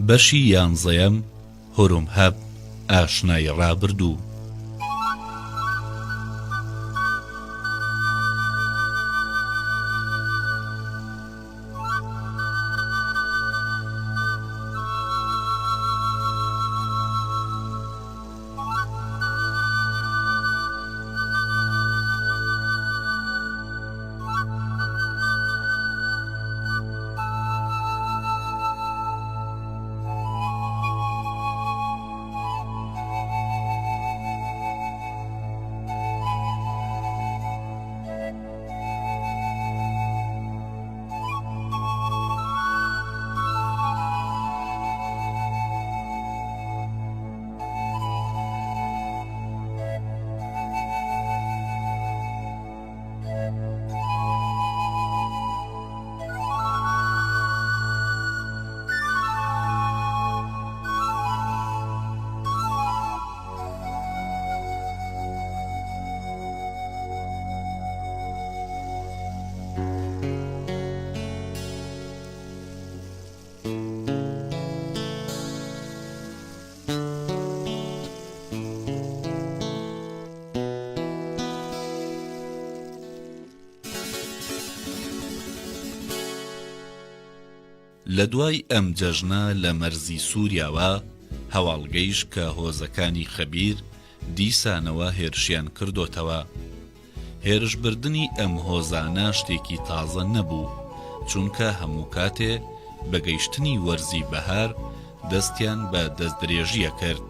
بەشی یانزەیەم هورمهەب ئاشنای ڕابردوو. لە دوای ئەم جەژنە لە مەرزی سووریاوە هەواڵگەیش کە هۆزەکانی خەبیر دیسانەوە هێرشیان کردوتەوە. هێرشبردنی ئەم هۆزانە شتێکی تازە نەبوو، چونکە هەموو کاتێ بەگەیشتنی وەرزی بەهار دەستیان بە دەستدرێژیە کرد،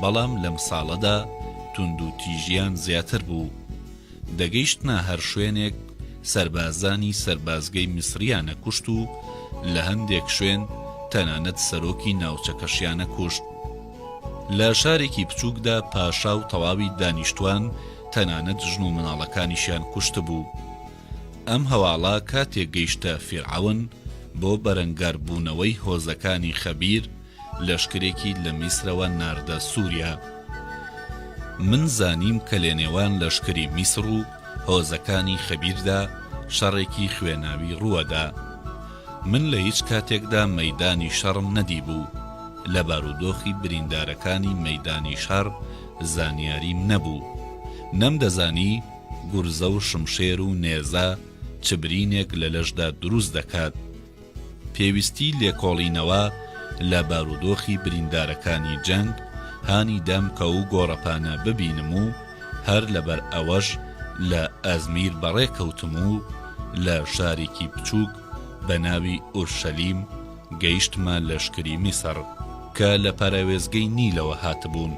بەڵام لەم ساڵەدا توند و تیژیان زیاتر بوو. دەگەیشتنە هەر شوێنێک سەربازانی سەربازگەی میسریانە کوشت و لە هەندێک شوێن تەنانەت سەرۆکی ناوچەکەشیانە کوشت. لە شارێکی بچووکدا پاشا و تەواوی دانیشتوان تەنانەت ژن و مناڵەکانیشیان کوشت بوو. ئەم هەواڵە کاتێک گەیشتە فیرعەون بۆ بەرەنگاربوونەوەی هۆزەکانی خەبیر لەشکرێکی لە میسرەوە ناردە سووریا. من زانیم کە لە نێوان لەشکری میسر و هۆزەکانی خەبیردا شەڕێکی خوێناوی ڕووەدا. من لە هیچ کاتێکدا مەیدانی شەڕم نەدی بوو، لە بارودۆخی بریندارەکانی مەیدانی شەڕ زانیاریم نەبوو. نەمدەزانی گورزە و شمشێر و نێزە چ برینێک لە لەشدا دروست دەکات. پێویستی لێکۆڵینەوە لە بارودۆخی بریندارەکانی جەنگ هانی دەم کە و گۆڕەپانە ببینم و هەر لەبەر ئەوەش لە ئەزمیر بەڕێکەوتم و لە شارێکی بچووک بە ناوی ئورشەلیم گەیشتمە لەشکری میسر کە لە پەراوێزگەی نیلەوە هاتبوون.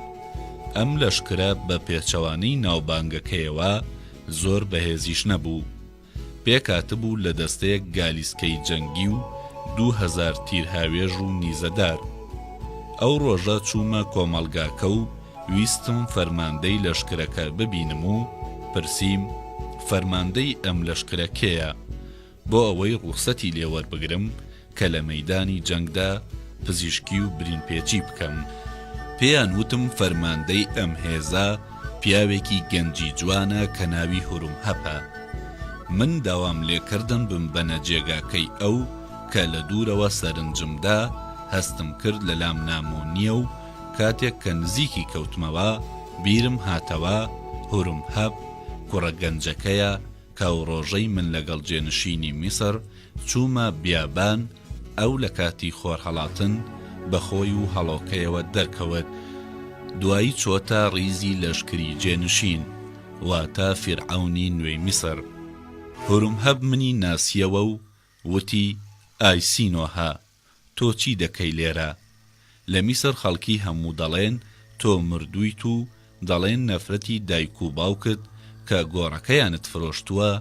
ئەم لەشکرە بە پێچەوانەی ناوبانگەکەیەوە زۆر بەهێزیش نەبوو. پێکاتبوو لە دەستەیەک گالیسکەی جەنگی و 2000 تیرهاوێژ و نیزەدار. ئەو ڕۆژە چوومە کۆمەڵگاکە و ویستم فەرماندەی لەشکرەکە ببینم و پرسییم فەرماندەی ئەم لەشکرە کێیە، بۆ ئەوەی ڕوخسەتی لێوەربگرم کە لە مەیدانی جەنگدا پزیشکی و برینپێچی بکەم. پێیان وتم فەرماندەی ئەم هێزە پیاوێکی گەنجی جوانە کە ناوی هورمهەبە. من داوام لێکردن بم بەنە جێگاکەی ئەو کە لە دوورەوە سەرنجمدا هەستم کرد لە لام نامۆنیە و کاتێک کە نزیکی کەوتمەوە بیرم هاتەوە هورمهەب کوڕە گەنجەکەیە کە ڕۆژەی من لەگەڵ جێنشینی میسر چوومە بیابان. ئەو لە کاتی خۆرهەڵاتن بەخۆی و هەڵۆکەیەوە دەرکەوت. دوایی چۆتە ڕیزی لەشکری جێنشین واتە فیرعەونی نوێی میسر. هورمهەب منی ناسیەوە و وتی ئای سینۆها، تۆ چی دەکەی لێرە؟ لە میسر خەڵکی هەموو دەڵێن تۆ مردوویت و دەڵێن نەفرەتی دایک و باوکت کە گۆڕەکەیانت فرۆشتووە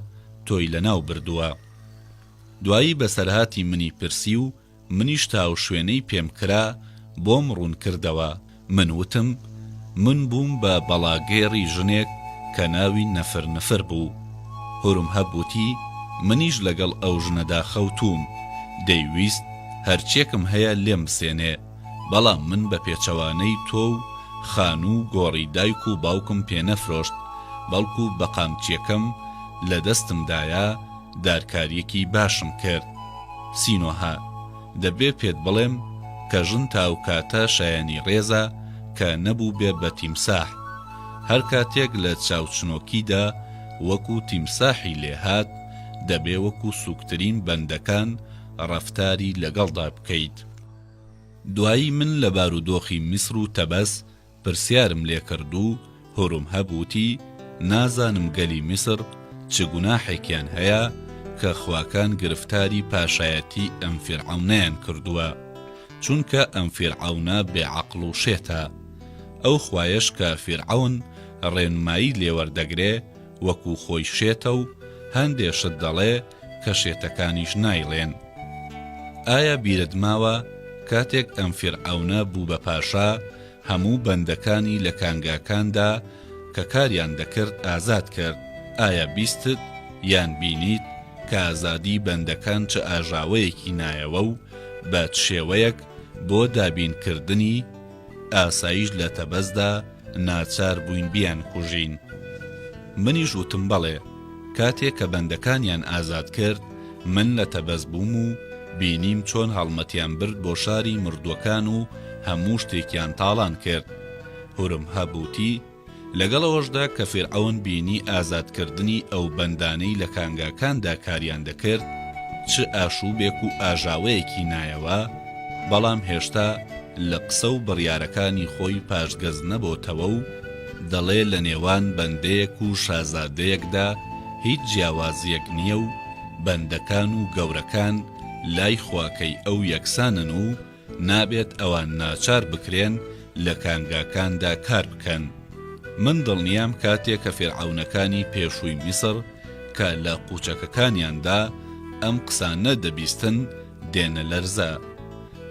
تۆی لەناو بردووە. دوایی بەسەرهاتی منی پرسی و منیش تاو شوێنەی پێم کرا بۆم ڕوون کردەوە. من وتم من بووم بە بەڵاگێڕی ژنێک کە ناوی نەفر بوو. هورمهەب وتی منیش لەگەڵ ئەو ژنەدا خەوتوم، دەیویست هەرچێکم هەیە لێم بسێنێ، بەڵام من بە پێچەوانەی تۆ و خان و گۆڕی دایک و باوکم پێ نەفرۆشت، بەڵکو بەقامچیەکەم لە دەستمدایە دارکاریەکی باشم کرد. سینۆها، دەبێ پێت بڵێم کە ژن تاوکاتە شایانی ڕێزە کە نەبوو بێ بە تیمساح، هەر کاتێک لە چاوچنۆکیدا وەکو تیمساحی لێهات دەبێ وەکو سووکترین بەندەکان ڕەفتاری لەگەڵدا بکەیت. دوایی من لە بارودۆخی میسر و تەبەس پرسیارم لێ کردو، هورم هەبووتی نازانم گەلی میسر چ گوناحێکیان هەیە کە خواکان گرفتاری پاشایەتی ئەم فیرعەونەیان کردووە، چونکە ئەم فیرعەونە بێعەقڵ و شێتە. ئەو خوایەش کە فیرعەون ڕێنمایی لێوەردەگرێ وەکو خۆی شێتە و هەندێشت دەڵێ کە شێتەکانیش نایڵێن. ئایا بیرت ماوە کاتێک ئەم فیرعەونە بوو بە پاشا هەموو بەندەکانی لە کانگاکاندا کە کاریان دەکرد ئازاد کرد؟ ئایا بیستت یان بینیت کە ئازادی بەندەکان چه ئاژاوەیەکی نایەوە و بە شێوەیەک بۆ دابینکردنی ئاسایش لە تەبەزدا ناچار بووین بیان کوژین؟ منیش وتم بەڵێ، کاتێک کە بەندەکانیان ئازاد کرد من لە تەبەز بووم و بینیم چۆن هەڵمەتیان برد بۆ شاری مردووەکان و هەموو شتێکیان تاڵان کرد. هورم هەبووتی لەگەڵەوەشدا کە فیرعەون بینی ئازادکردنی ئەو بەندانەی لە کانگاکاندا کاریان دەکرد چ ئاشوبێک و ئاژاوەیەکی نایەوە، بەڵام هێشتا لە قسە و بڕیارەکانی خۆی پاشگەز نەبۆتەوە و دەڵێ لە نێوان بەندەیەک و شازادەیەکدا هیچ جیاوازیەک نییە و بەندەکان و گەورەکان لای خواکەی ئەو یەکسانن و نابێت ئەوان ناچار بکرێن لە کانگاکاندا کار بکەن. من دڵنیام کاتێک کە فیرعەونەکانی پێشووی میسر کە لە قوچەکەکانیاندا ئەم قسانە دەبیستن دێنە لەرزە،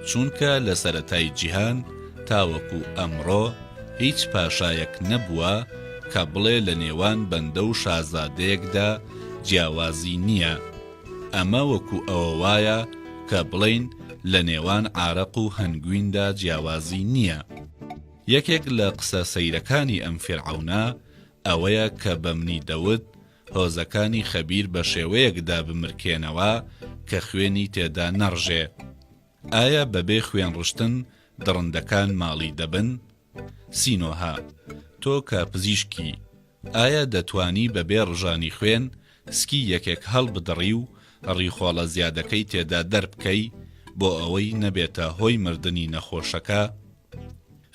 چونکە لە سەرەتای جیهان تاوەکو ئەمڕۆ هیچ پاشایەک نەبووە کە بڵێ لە نێوان بەندە و شازادەیەکدا جیاوازی نییە. ئەمە وەکو ئەوە وایە کە بڵێن لە نێوان عارەق و هەنگویندا جیاوازی نییە. یەکێک لە قسە سەیرەکانی ئەم فیرعەونە ئەوەیە کە بەمنی دەوت هۆزەکانی خەبیر بە شێوەیەکدا بمرکێنەوە کە خوێنی تێدا نەڕژێ. ئایا بەبێ خوێن ڕشتن دڕندەکان ماڵی دەبن؟ سینۆها، تۆ کە پزیشکی ئایا دەتوانی بەبێ ڕژانی خوێن سکی یەکێک هەڵ بدڕی و ڕیخۆڵە زیادەکەی تێدا دەربکەی بۆ ئەوەی نەبێتە هۆی مردنی نەخۆشەکە؟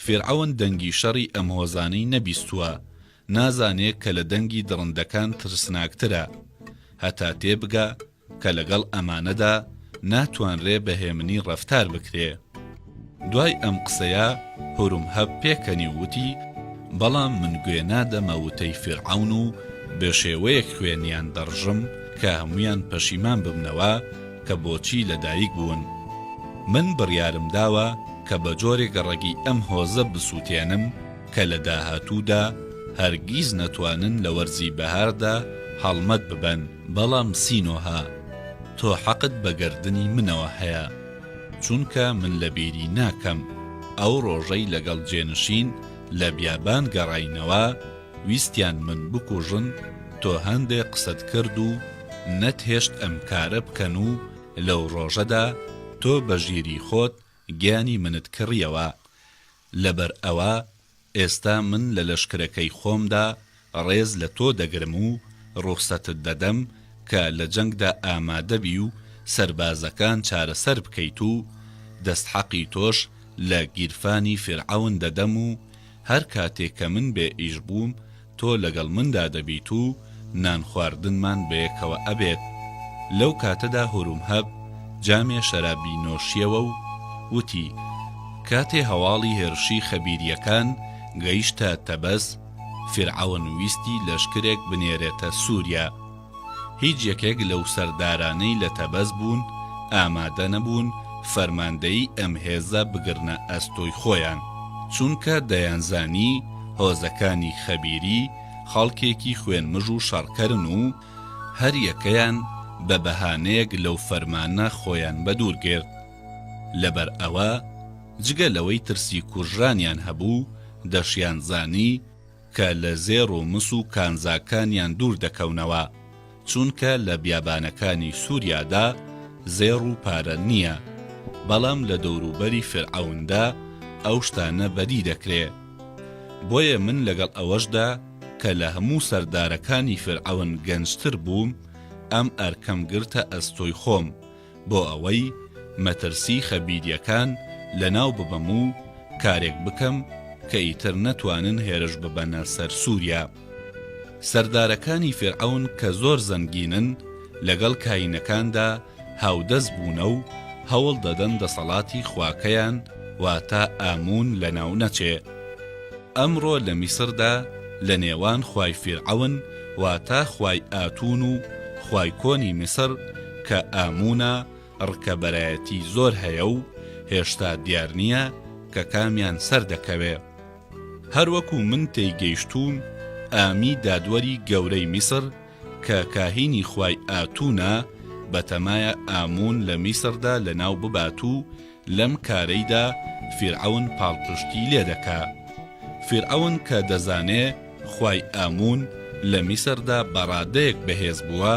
فیرعەون دەنگی شەڕی ئەم هۆزانەی نەبیستووە، نازانێت کە لە دەنگی دڕندەکان ترسناکترە، هەتا تێبگا کە لەگەڵ ئەمانەدا ناتوانرێ بەهێمنی ڕەفتار بکرێ. دوای ئەم قسەیە هورم هەب پێکەنی وتی بەڵام من گوێ نادەمە وتەی فیرعەون و بە شێوەیەک خوێنیان دەڕژم کە هەمویان پەشیمان ببنەوە کە بۆچی لەدایک بوون. من بڕیارم داوە کە بە جۆرێک ڕەگی ئەم هۆزە بسووتێنم کە لە داهاتوودا هەرگیز نەتوانن لە وەرزی بەهاردا هەڵمەت ببەن. بەڵام سینۆها، تۆ حەقت بە گەردنی منەوە هەیە، چونکە من لە بیری ناکەم ئەو ڕۆژەی لەگەڵ جێنشین لە بیابان گەڕاینەوە ویستیان من بکوژن، تۆ هەندێک قسەت کرد و نەتهێشت ئەم کارە بکەن و لەو ڕۆژەدا تۆ بە ژیری خۆت گیانی منت کڕیەوە. لەبەر ئەوە ئێستا من لە لەشکرەکەی خۆمدا ڕێز لە تۆ دەگرم و ڕوخسەتت دەدەم کە لە جەنگدا ئامادەبی و سەربازەکان چارەسەر بکەیت و دەستحەقی تۆش لە گیرفانی فیرعەون دەدەم و هەر کاتێک کە من بێ ئیش بووم تۆ لەگەڵ مندا دەبیت و نان خواردنمان بەیەکەوە ئەبێت. لەو کاتەدا هورم هەب جامێ شەرابی نۆشیەوە و وتی کاتێ هەواڵی هێرشی خەبیریەکان گەیشتە تەبەز، فیرعەون ویستی لەشکرێک بنێرێتە سووریا. هیچ یەکێک لەو سەردارانەی لە تەبەز بوون ئامادە نەبوون فەرماندەی ئەم هێزە بگرنە ئەستۆی خۆیان، چونکە دەیانزانی هۆزەکانی خەبیری خەڵکێکی خوێنمژ و شەڕکەرن و هەر یەکەیان بە بەهانەیەک لەو فەرمانە خۆیان بەدوور گرت. لەبەر ئەوە جگە لەوەی ترسی کوژرانیان هەبوو دەشیان زانی کە لە زێڕ و مس و کانزاکانیان دوور دەکەونەوە، چونکە لە بیابانەکانی سووریادا زێڕ و پارە نییە، بەڵام لە دەوروبەری فرعەوندا ئەو شتانە بەدی دەکرێ. بۆیە من لەگەڵ ئەوەشدا کە لە هەموو سەردارەکانی فرعەون گەنجتر بووم، ئەم ئەرکەم گرتە ئەستۆی خۆم بۆ ئەوەی مەترسی خەبیریەکان لەناو ببەم و کارێک بکەم کە ئیتر نەتوانن هێرش ببەنە سەر سووریا. سەردارەکانی فرعەون کە زۆر زەنگینن لەگەڵ کاینەکاندا هاودەست بوونە و هەوڵ دەدەن دەسەڵاتی خواکەیان واتە ئامون لەناو نەچێ. ئەمڕۆ لە میسردا لە نێوان خوای فرعەون واتە خوای ئاتون و خوای کۆنی میسر کە ئامونە ڕکەبەرایەتی زۆر هەیە و هێشتا دیار نییە کە کامیان سەر دەکەوێ. هەروەکو من تێیگەیشتوم ئامی دادوەری گەورەی میسر کە کاهینی خوای ئاتونە بەتەمایە ئامون لە میسردا لەناو ببات و لەم کارەیدا فرعەون پاڵپشتی لێ دەکا. فرعەون کە دەزانێ خوای ئامون لە میسردا بەڕادەیەک بەهێز بووە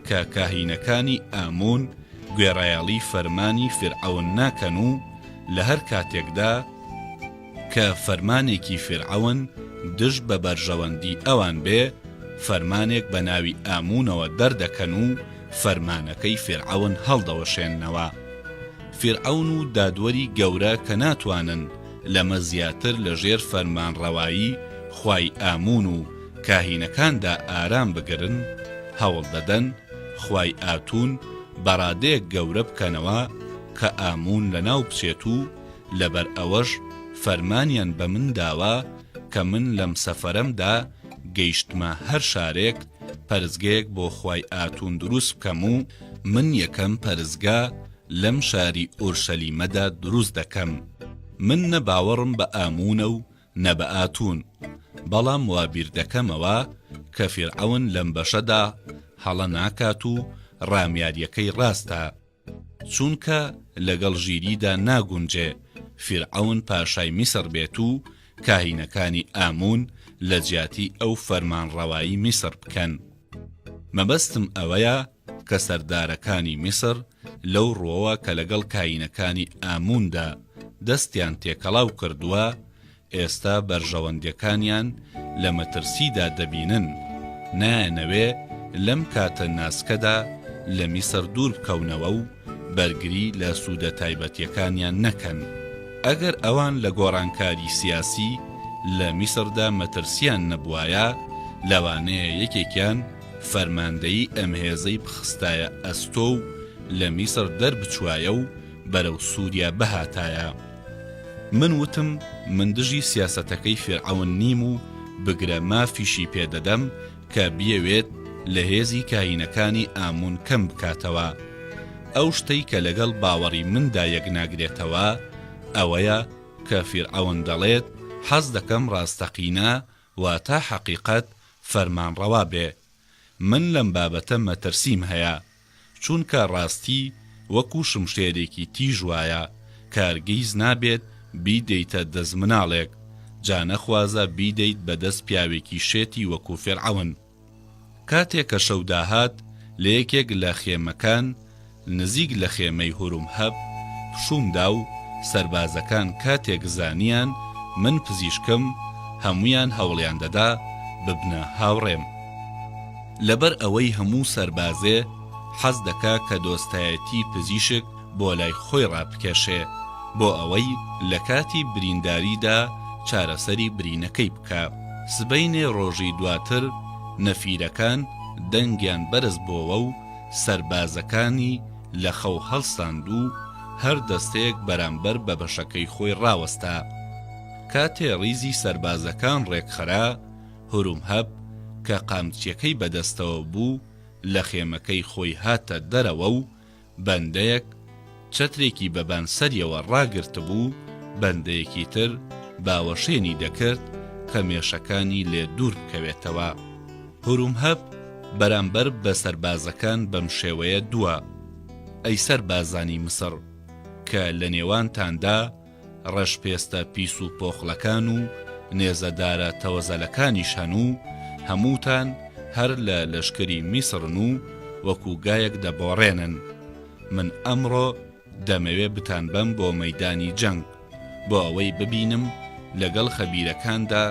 کە کاهینەکانی ئامون گوێڕایەڵی فەرمانی فرعەون ناکەن و لە هەر کاتێکدا کە فەرمانێکی فرعەون دژ بە بەرژەوەندی ئەوان بێ فەرمانێک بە ناوی ئامونەوە دەردەکەن و فەرمانەکەی فرعەون هەڵدەوەشێننەوە. فرعەون و دادوەری گەورە کە ناتوانن لەمە زیاتر لە ژێر فەرمانڕەوایی خوای ئامون و کاهینەکاندا ئارام بگرن، هەوڵ دەدەن خوای ئاتون بەڕادەیەک گەورە بکەنەوە کە ئامون لەناو بچێت و لەبەر ئەوەش فەرمانیان بە من داوە کە من لەم سەفەرەمدا گەیشتمە هەر شارێک پەرزگەیەک بۆ خوای ئاتون دروست بکەم و من یەکەم پەرزگا لەم شاری ئورشەلیمەدا دروست دەکەم. من نە باوەڕم بە ئامونە و نە بە ئاتون، بەڵام وابیر دەکەمەوە کە فرعەون لەم بەشەدا هەڵە ناکات و ڕامیاریەکەی ڕاستە، چونکە لەگەڵ ژیریدا ناگونجێ فرعەون پاشای میسر بێت و کاهینەکانی ئامون لە جیاتی ئەو فەرمانڕەوایی میسر بکەن. مەبەستم ئەوەیە کە سەردارەکانی میسر لەو ڕۆوە کە لەگەڵ کاینەکانی ئاموندا دەستیان تێکەڵاو کردووە ئێستا بەرژەوەندەکانیان لە مەترسیدا دەبینن، نایەنەوێ لەم کاتە ناسکەدا لە میسر دوور بکەونەوە و بەرگری لە سوودە تایبەتیەکانیان نەکەن. ئەگەر ئەوان لە گۆڕانکاری سیاسی لە میسردا مەترسیان نەبوایە، لەوانەیە یەکێکیان فەرماندەیی ئەم هێزەی بخستایە ئەستۆ و لە میسر دەربچوایە و بەرەو سووریا بەهاتایە. من وتم من دژی سیاسەتەکەی فرعەون نیم و بگرە مافیشی پێدەدەم کە بیەوێت لە هێزی کاینەکانی ئامون کەم بکاتەوە. ئەو شتەی کە لەگەڵ باوەڕی مندا یەک ناگرێتەوە ئەوەیە کە فرعەون دەڵێت حەز دەکەم ڕاستەقینە واتە حەقیقەت فەرمانڕەوا بێ. من لەم بابەتە مەترسیم هەیە، چونکە ڕاستی وەکو شمشێرێکی تیژ وایە، کارگیز نابێت بیدەیتە دەست مناڵێک، جا نەخوازە بیدەیت بەدەست پیاوێکی شێتی وەکو فرعەون. کاتێک کە شەو داهات لە یەکێک لە خێمەکان نزیک لە خێمەی هورمهەب پشوومدا و سەربازەکان کاتێک زانیان من پزیشکم هەمویان هەوڵیان دەدا ببنە هاوڕێم. لەبەر ئەوەی هەموو سەربازێ حەز دەکا کە دۆستایەتی پزیشک بۆ لای خۆی ڕابکێشێ بۆ ئەوەی لە کاتی برینداریدا چارەسەری برینەکەی بکە. سبەینێ ڕۆژی دواتر نەفیرەکان دەنگیان بەرز بۆوە و سەربازەکانی لە خەو هەڵساند و هەر دەستەیەک بەرامبەر بە بەشەکەی خۆی ڕاوەستا. کاتێ ڕیزی سەربازەکان ڕێکخەرا، هورمهەب کە قامچیەکەی بەدەستەوە بوو لە خێمەکەی خۆی هاتە دەرەوە و بەندەیەک چەترێکی بەبان سەریەوە ڕاگرت بوو، بەندەیەکی تر باوەشێنی دەکرد کە مێشەکانی لێ دوور بکەوێتەوە. هورمهەب بەرامبەر بە سەربازەکان بەم شێوەیە دووە: ئەی سەربازانی مسر کە لە نێوانتاندا ڕەشپێستە پیس و پۆخڵەکان و نێزەدارە تەوەزەلەکانیش هەن و هەمووتان هەر لە لەشکری میسرن و وەکو گایەک دەبۆڕێنن. من ئەمڕۆ دەمەوێ بتان بەم بۆ مەیدانی جەنگ بۆ ئەوەی ببینم لەگەڵ خەبیرەکاندا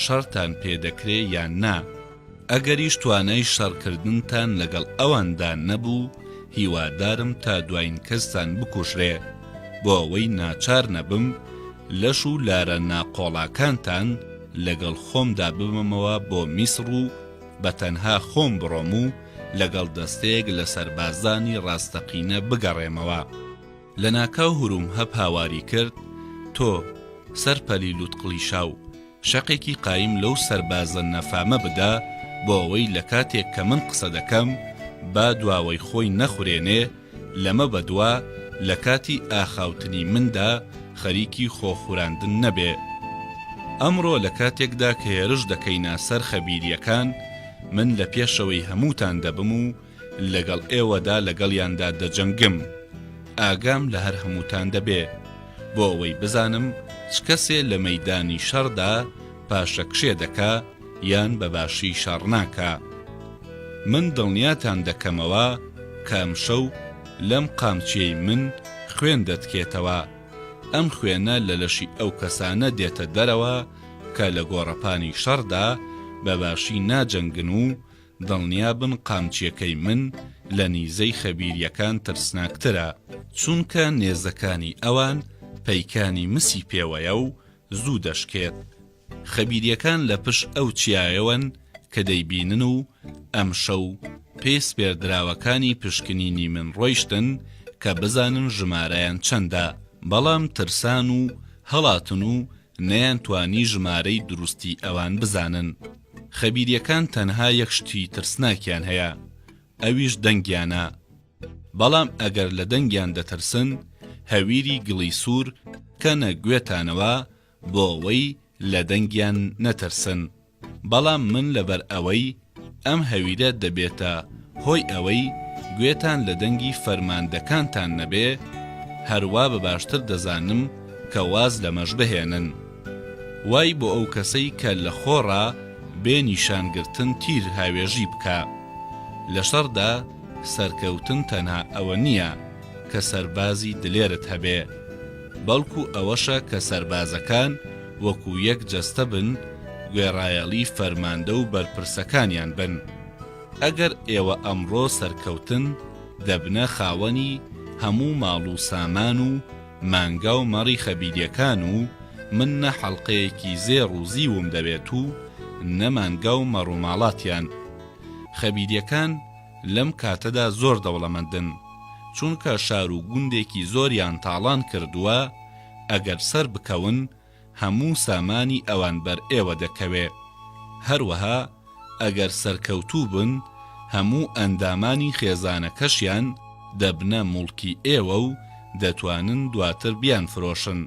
شەڕتان پێدەکرێ یان نا. ئەگەریش توانای شەڕکردنتان لەگەڵ ئەواندا نەبوو، هیوادارم تا دوایین کەستان بکوژرێ بۆ ئەوەی ناچار نەبم لەش و لارە ناقۆڵاکانتان لەگەڵ خۆمدا ببمەوە بۆ میسر و بەتەنها خۆم بڕۆم و لەگەڵ دەستەیەک لە سەربازانی ڕاستەقینە بگەڕێمەوە. لە ناکاو هورومهەب هاواری کرد: تۆ سەرپەلی لوتقڵی شاو شەقێکی قایم لەو سەربازە نەفامە بدا بۆ ئەوەی لە کاتێک کە من قسە دەکەم با دواوەی خۆی نەخورێنێ، لەمە بەدوا لە کاتی ئاخاوتنی مندا خەریکی خۆخوراندن نەبێ. ئەمڕۆ لە کاتێکدا کە هێرش دەکەینە سەر خەبیریەکان، من لە پێشەوەی هەمووتان دەبم و لەگەڵ ئێوەدا لەگەڵیاندا دەجەنگم. ئاگام لە هەر هەمووتان دەبێ بۆ ئەوەی بزانم چ کەسێ لە مەیدانی شەڕدا پاشەکشێ دەکا یان بەباشی شەڕ ناکا. من دڵنیاتان دەکەمەوە کە ئەم شەو لەم قامچیەی من خوێن دەتکێتەوە. ئەم خوێنە لە لەشی ئەو کەسانە دێتە دەرەوە کە لە گۆڕەپانی شەڕدا بەباشی ناجەنگن و دڵنیا بن قامچیەکەی من لە نیزەی خەبیریەکان ترسناکترە، چونکە نێزەکانی ئەوان پەیکانی مسی پێوەیە و زوو دەشکێت. خەبیریەکان لە پشت ئەو چیایەوەن کە دەیبینن و ئەم شەو پێی سپێردراوەکانی پشکنینی من ڕۆیشتن کە بزانن ژمارەیان چەندە، بەڵام ترسان و هەڵاتن و نەیان توانی ژمارەی دروستی ئەوان بزانن. خەبیریەکان تەنها یەک شتی ترسناکیان هەیە، ئەویش دەنگیانە. بەڵام ئەگەر لە دەنگیان دەترسن، هەویری گڵی سوور کەنە گوێتانەوە بۆ ئەوەی لە دەنگیان نەترسن. بەڵام من لەبەر ئەوەی ئەم هەویرە دەبێتە هۆی ئەوەی گوێتان لە دەنگی فەرماندەکانتان نەبێ، هەروە بە باشتر دەزانم کە واز لەمەش بهێنن. وای بۆ ئەو کەسەی کە لە خۆڕا بێ نیشانگرتن تیر هاوێژی بکە. لە شەڕدا سەرکەوتن تەنها ئەوە نییە کە سەربازی دلێرت هەبێ، بەڵکو ئەوەشە کە سەربازەکان وەکو یەک جەستە بن، گوێڕایەڵی فەرماندە و بەرپرسەکانیان بن. ئەگەر ئێوە ئەمڕۆ سەرکەوتن دەبنە خاوەنی هەموو ماڵ و سامان و مانگا و مەڕی خەبیریەکان و من نە حەڵقەیەکی زێڕ و زیوم دەبێت و نە مانگا و مەڕووماڵاتیان. خەبیریەکان لەم کاتەدا زۆر دەوڵەمەندن، چونکە شار و گوندێکی زۆریان تاڵان کردووە. ئەگەر سەر بکەون هەموو سامانی ئەوان بەر ئێوە دەکەوێ. هەروەها ئەگەر سەرکەوتوو بن هەموو ئەندامانی خێزانەکەشیان دەبنە موڵکی ئێوە و دەتوانن دواتر بیان فرۆشن.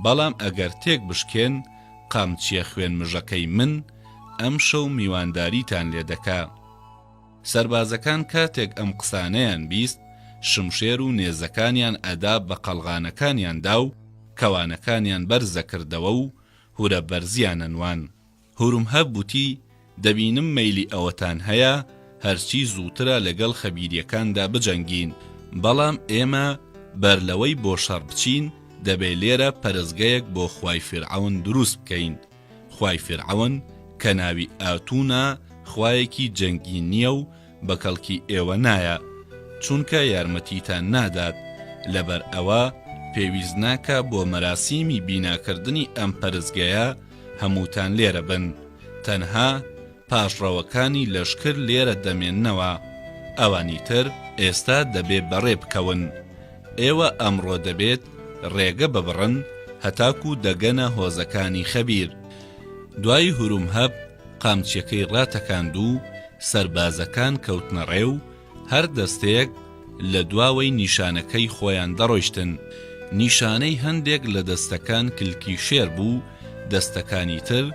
بەڵام ئەگەر تێک بشکێن قامچیە خوێن مژەکەی من ئەم شەو میوانداریتان لێ دەکا. سەربازەکان کاتێک ئەم قسانەیان بیست، شمشێر و نێزەکانیان ئەدا بە قەڵغانەکانیاندا و کەوانەکانیان بەرزە کردەوە و هورە بەرزیانە نوان. هورومهەب وتی: دەبینم مەیلی ئەوەتان هەیە هەرچی زووترە لەگەڵ خەبیریەکاندا بجەنگین، بەڵام ئێمە بەرلەوەی بۆ شەڕ بچین دەبێ لێرە پەرزگەیەک بۆ خوای فیرعەون دروست بکەین. خوای فیرعەون کە ناوی ئاتونە خوایەکی جەنگی نییە و بەکەڵکی ئێوە نایە، چونکە یارمەتیتان نادات. لەبەر ئەوە پێویست ناکە بۆ مەراسیمی بیناکردنی ئەم پەرزگەیە هەمووتان لێرە بن، تەنها پاشڕەوەکانی لەشکر لێرە دەمێننەوە. ئەوانی تر ئێستا دەبێ بەڕێ بکەون. ئێوە ئەمڕۆ دەبێت ڕێگە ببڕن هەتاکو دەگەنە هۆزەکانی خەبیر. دوای هورومهەب قامچیەکەی ڕاتەکاند و سەربازەکان کەوتنە ڕێ و هەر دەستەیەک لە دواوەی نیشانەکەی خۆیان دەڕۆیشتن. نیشانەی هەندێک لە دەستەکان کلکی شێر بوو، دەستەکانی تر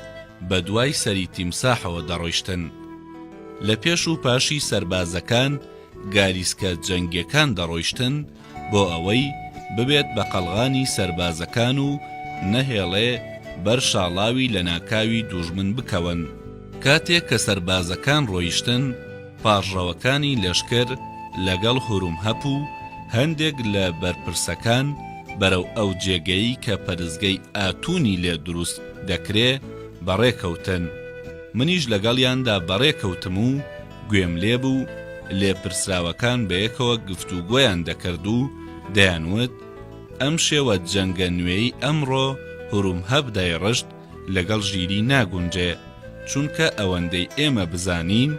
بە دوای سەری تیمساحەوە دەڕۆیشتن. لە پێش و پاشی سەربازەکان گاریسکە جەنگیەکان دەڕۆیشتن بۆ ئەوەی ببێت بە قەڵغانی سەربازەکان و نەهێڵێ بەر شاڵاوی لە ناکاوی دوژمن بکەون. کاتێک کە سەربازەکان ڕۆیشتن، پاژڕەوەکانی لەشکر لەگەڵ هورومهەب و هەندێک لە بەرپرسەکان بەرەو ئەو جێگەی کە پەرزگەی ئاتونی لێ دروست دەکرێ بەڕێکەوتن. منیش لەگەڵیاندا بەڕێکەوتم و گوێم لێبوو لێپرسراوەکان بەیەکەوە گفتوگۆیان دەکرد و دەیانوت ئەم شێوە جەنگە نوێی ئەمڕۆ هورومهەب دەیڕشت لەگەڵ ژیری ناگونجێ، چونکە ئەوەندەی ئێمە بزانین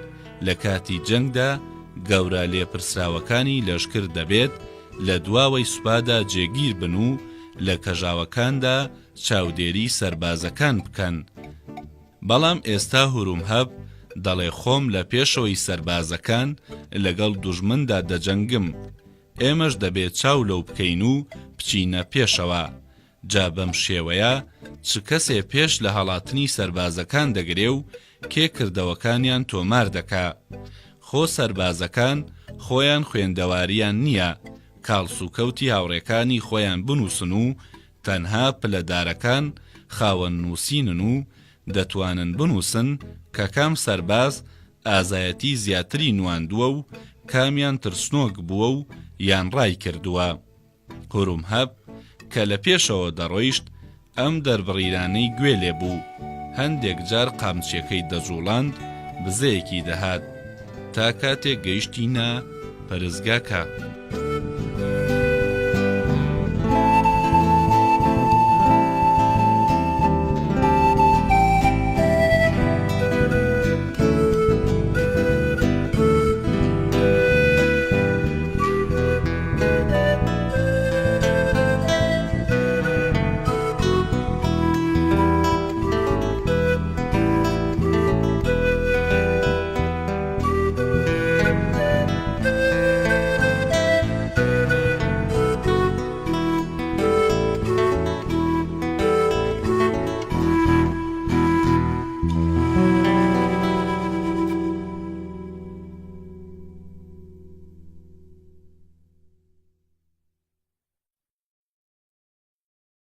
لە کاتی جەنگدا گەورە لێپرسراوەکانی لەشکر دەبێت لە دواوەی سوپادا جێگیر بن و لە کەژاوەکاندا چاودێری سەربازەکان بکەن. بەڵام ئێستا هورومهەب دەڵێ خۆم لە پێشەوەی سەربازەکان لەگەڵ دوژمندا دەجەنگم، ئێمەش دەبێت چاو لەو بکەین و بچینە پێشەوە. جا بەم شێوەیە چ کەسێ پێش لە هەڵاتنی سەربازەکان دەگرێ و کێ کردەوەکانیان تۆمار دەکا. خۆ سەربازەکان خۆیان خوێندەواریان نییە، کاڵسوکەوتی هاوڕێکانی خۆیان بنووسن و تەنها پلەدارەکان خاوەن نووسینن و دەتوانن بنووسن کە کام سەرباز ئازایەتی زیاتری نواندووە و کامیان ترسنۆک بووە و یان ڕای کردووە. هورومهەب کە لە پێشەوە دەڕۆیشت ئەم دەربڕیرانەی گوێ لێبوو، هەندێک جار قامچیەکەی دەجوڵاند بزەیەکی دەهات تا کاتێک گەیشتینە پەرزگاکە.